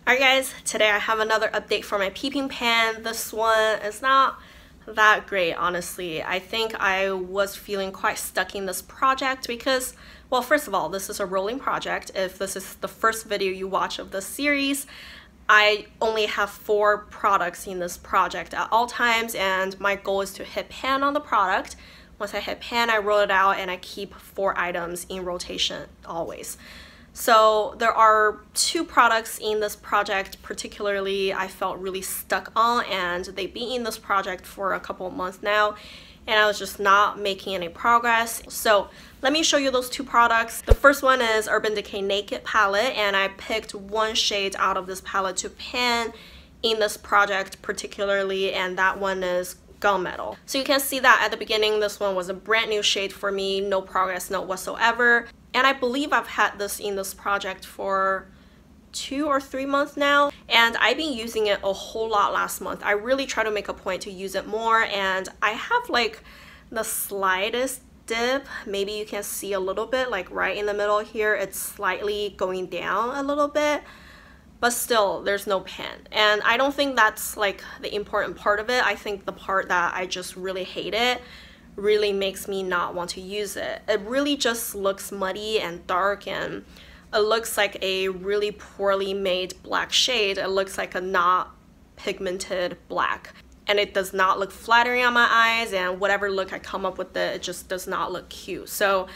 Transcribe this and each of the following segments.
Alright guys, today I have another update for my Peeping Pan. This one is not that great, honestly. I think I was feeling quite stuck in this project because, well, first of all, this is a rolling project. If this is the first video you watch of this series, I only have 4 products in this project at all times, and my goal is to hit pan on the product. Once I hit pan, I roll it out and I keep 4 items in rotation always. So there are 2 products in this project particularly I felt really stuck on, and they've been in this project for a couple of months now and I was just not making any progress. So let me show you those 2 products. The first one is Urban Decay Naked palette, and I picked one shade out of this palette to pan in this project particularly, and that one is Gunmetal. So you can see that at the beginning this one was a brand new shade for me, no progress note whatsoever. And I believe I've had this in this project for 2 or 3 months now, and I've been using it a whole lot last month. I really try to make a point to use it more, and I have like the slightest dip. Maybe you can see a little bit, like right in the middle here, it's slightly going down a little bit, but still there's no pan. And I don't think that's like the important part of it. I think the part that I just really hate it really makes me not want to use it. It really just looks muddy and dark, and it looks like a really poorly made black shade. It looks like a not pigmented black, and it does not look flattering on my eyes, and whatever look I come up with it just does not look cute. So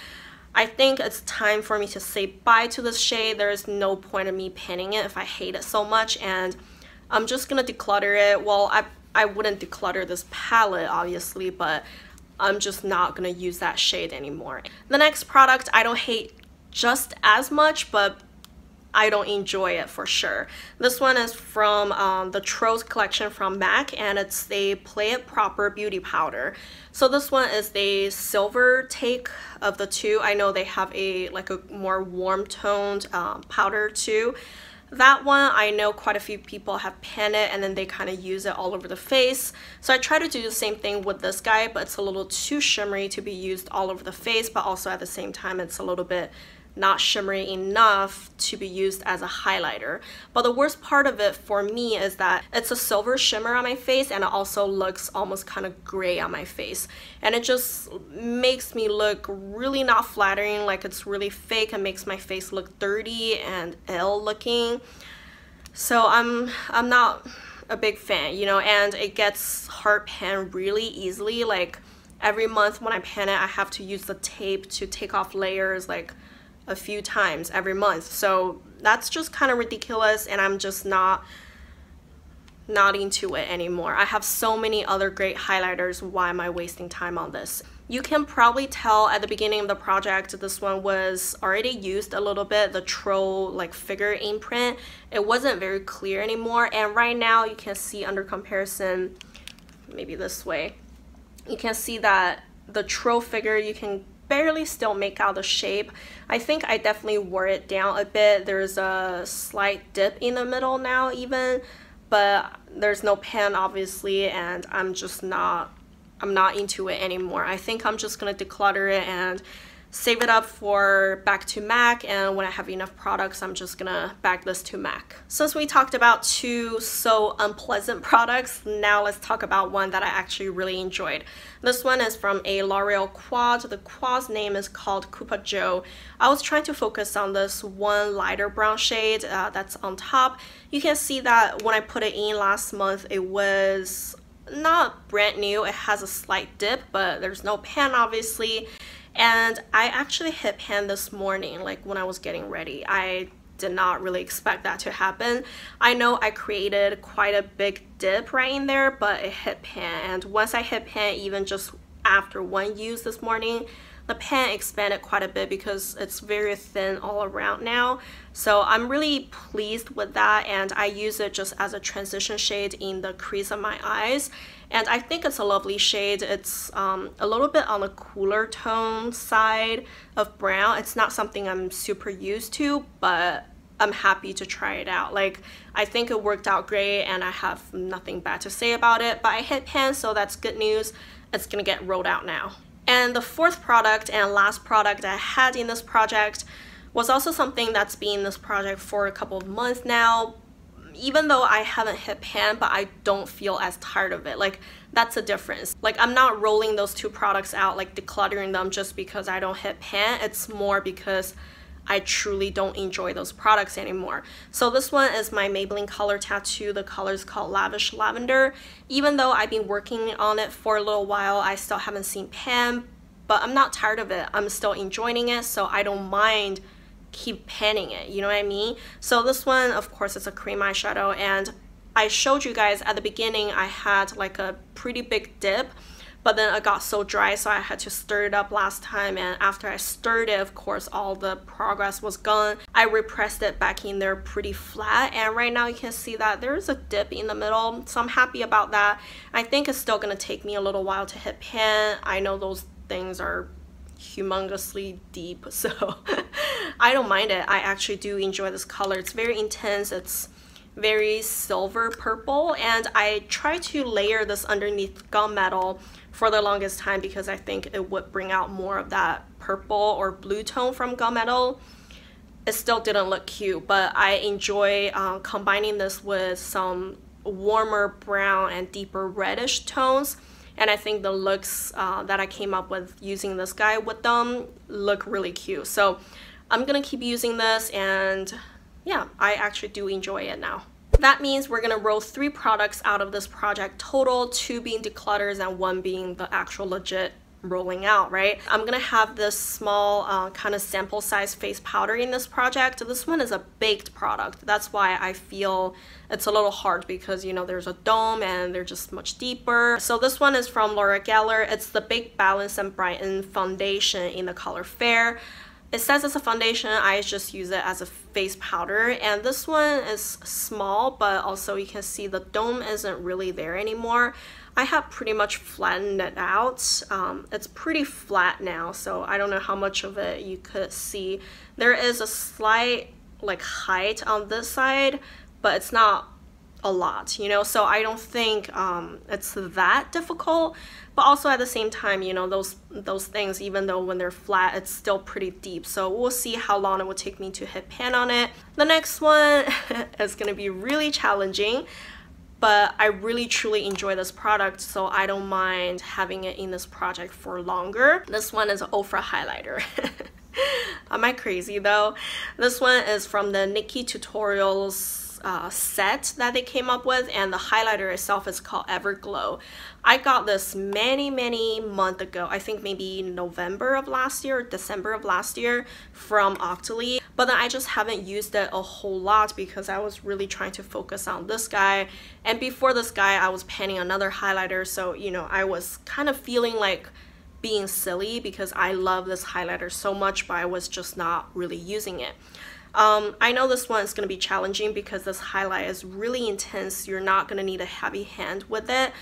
I think it's time for me to say bye to this shade. There is no point in me panning it if I hate it so much, and I'm just gonna declutter it. Well, I wouldn't declutter this palette obviously, but I'm just not gonna use that shade anymore. The next product I don't hate just as much, but I don't enjoy it for sure. This one is from the Trolls collection from MAC, and it's a Play It Proper beauty powder. So this one is the silver take of the 2. I know they have a more warm toned powder too. That one, I know quite a few people have panned it and then they kind of use it all over the face. So I try to do the same thing with this guy, but it's a little too shimmery to be used all over the face, but also at the same time it's a little bit not shimmery enough to be used as a highlighter. But the worst part of it for me is that it's a silver shimmer on my face, and it also looks almost kind of gray on my face, and it just makes me look really not flattering, like it's really fake, and makes my face look dirty and ill looking. So I'm not a big fan, you know, and it gets hard pan really easily. Like every month when I pan it, I have to use the tape to take off layers like a few times every month. So that's just kind of ridiculous, and I'm just not into it anymore. I have so many other great highlighters. Why am I wasting time on this? You can probably tell at the beginning of the project this one was already used a little bit, the troll like figure imprint. It wasn't very clear anymore, and right now you can see under comparison, maybe this way, you can see that the troll figure, you can barely still make out the shape. I think I definitely wore it down a bit. There's a slight dip in the middle now even, but there's no pan obviously, and I'm not into it anymore. I think I'm just gonna declutter it and save it up for back to MAC, and when I have enough products I'm just gonna back this to MAC. Since we talked about 2 so unpleasant products, now let's talk about one that I actually really enjoyed. This one is from a L'Oreal quad. The quad's name is called Cupa Joe. I was trying to focus on this one lighter brown shade that's on top. You can see that when I put it in last month, it was not brand new. It has a slight dip, but there's no pan obviously. And I actually hit pan this morning, like when I was getting ready. I did not really expect that to happen. I know I created quite a big dip right in there, but it hit pan. And once I hit pan, even just after one use this morning, the pan expanded quite a bit because it's very thin all around now. So I'm really pleased with that, and I use it just as a transition shade in the crease of my eyes. And I think it's a lovely shade. It's a little bit on the cooler tone side of brown. It's not something I'm super used to, but I'm happy to try it out. Like, I think it worked out great and I have nothing bad to say about it, but I hit pan, so that's good news. It's gonna get rolled out now. And the 4th product and last product I had in this project was also something that's been in this project for a couple of months now, even though I haven't hit pan, but I don't feel as tired of it. Like, that's a difference. Like, I'm not rolling those two products out, like decluttering them just because I don't hit pan. It's more because I truly don't enjoy those products anymore. So this one is my Maybelline Color Tattoo. The color is called Lavish Lavender. Even though I've been working on it for a little while, I still haven't seen pan, but I'm not tired of it. I'm still enjoying it, so I don't mind keep panning it, you know what I mean? So this one, of course, is a cream eyeshadow, and I showed you guys at the beginning I had like a pretty big dip, but then it got so dry, so I had to stir it up last time, and after I stirred it, of course, all the progress was gone. I repressed it back in there pretty flat, and right now you can see that there's a dip in the middle, so I'm happy about that. I think it's still gonna take me a little while to hit pan. I know those things are humongously deep, so I don't mind it. I actually do enjoy this color. It's very intense. It's very silver purple, and I try to layer this underneath Gunmetal for the longest time because I think it would bring out more of that purple or blue tone from Gunmetal. It still didn't look cute, but I enjoy combining this with some warmer brown and deeper reddish tones. And I think the looks that I came up with using this guy with them look really cute. So I'm gonna keep using this, and yeah, I actually do enjoy it now. That means we're gonna roll 3 products out of this project total, 2 being declutters and 1 being the actual legit rolling out, right? I'm gonna have this small kind of sample size face powder in this project. This one is a baked product. That's why I feel it's a little hard, because you know there's a dome and they're just much deeper. So this one is from Loreal. It's the Baked Balance and Brighten foundation in the color Fair. It says it's a foundation. I just use it as a face powder, and this one is small, but also you can see the dome isn't really there anymore. I have pretty much flattened it out. It's pretty flat now, so I don't know how much of it you could see. There is a slight like height on this side, but it's not a lot, you know, so I don't think it's that difficult. But also at the same time, you know, those things, even though when they're flat, it's still pretty deep. So we'll see how long it will take me to hit pan on it. The next one is gonna be really challenging, but I really truly enjoy this product, so I don't mind having it in this project for longer. This one is an OFRA highlighter. Am I crazy though? This one is from the Nikki tutorials set that they came up with, and the highlighter itself is called Everglow. I got this many months ago, I think maybe November of last year or December of last year from Octoly, but then I just haven't used it a whole lot because I was really trying to focus on this guy, and before this guy I was panning another highlighter, so you know I was kind of feeling like being silly because I love this highlighter so much, but I was just not really using it. I know this one is going to be challenging because this highlight is really intense. You're not going to need a heavy hand with it,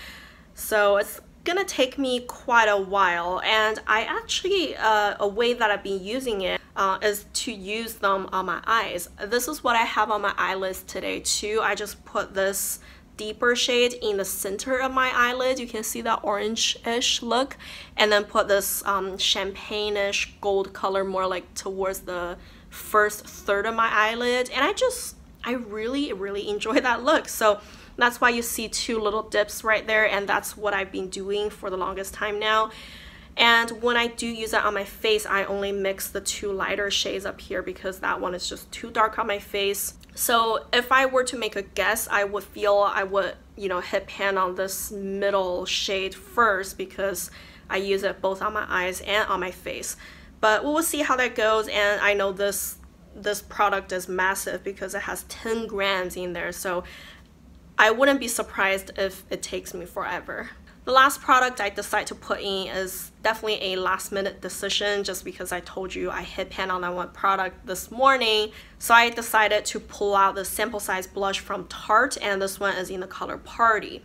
so it's gonna take me quite a while. And I actually a way that I've been using it is to use them on my eyes. This is what I have on my eyelids today too. I just put this deeper shade in the center of my eyelid. You can see that orange-ish look, and then put this champagne-ish gold color more like towards the first third of my eyelid, and I really enjoy that look. So that's why you see 2 little dips right there, and that's what I've been doing for the longest time now. And when I do use it on my face, I only mix the 2 lighter shades up here because that one is just too dark on my face. So if I were to make a guess, I would feel I would, you know, hit pan on this middle shade first because I use it both on my eyes and on my face. But we'll see how that goes, and I know this product is massive because it has 10 grams in there, so I wouldn't be surprised if it takes me forever. The last product I decide to put in is definitely a last minute decision just because I told you I hit pan on that one product this morning. So I decided to pull out the sample size blush from Tarte, and this one is in the color Party.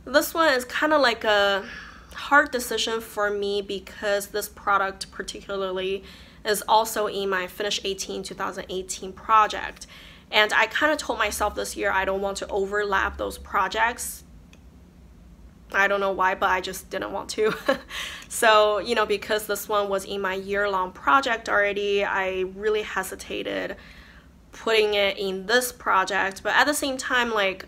This one is kind of like a hard decision for me because this product particularly is also in my Finish 18 2018 project, and I kind of told myself this year I don't want to overlap those projects. I don't know why, but I just didn't want to. So, you know, because this one was in my year-long project already, I really hesitated putting it in this project, but at the same time, like,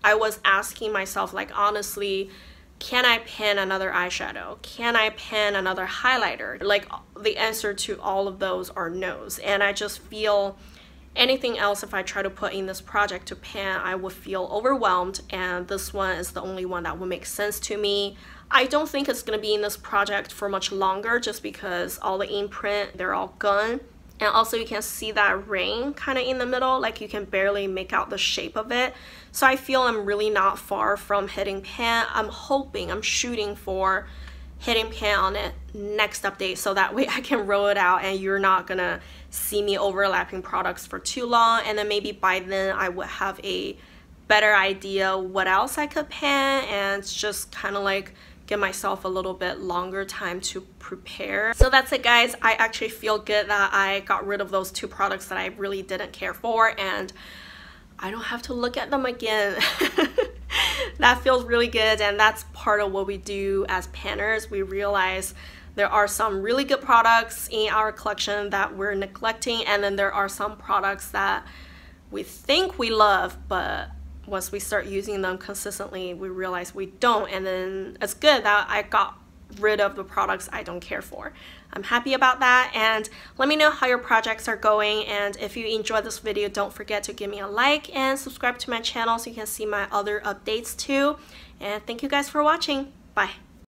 I was asking myself, like, honestly, can I pan another eyeshadow? Can I pan another highlighter? Like, the answer to all of those are no's, and I just feel anything else, if I try to put in this project to pan, I would feel overwhelmed, and this one is the only one that would make sense to me. I don't think it's going to be in this project for much longer, just because all the imprint, they're all gone. And also you can see that ring kind of in the middle, like you can barely make out the shape of it. So I feel I'm really not far from hitting pan. I'm shooting for hitting pan on it next update, so that way I can roll it out and you're not gonna see me overlapping products for too long, and then maybe by then I would have a better idea what else I could pan and just kind of like give myself a little bit longer time to prepare. So that's it, guys. I actually feel good that I got rid of those 2 products that I really didn't care for, and I don't have to look at them again. That feels really good, and that's part of what we do as panners. We realize there are some really good products in our collection that we're neglecting, and then there are some products that we think we love, but once we start using them consistently, we realize we don't, and then it's good that I got rid of the products I don't care for. I'm happy about that, and let me know how your projects are going, and if you enjoyed this video, don't forget to give me a like and subscribe to my channel so you can see my other updates too. And thank you guys for watching. Bye.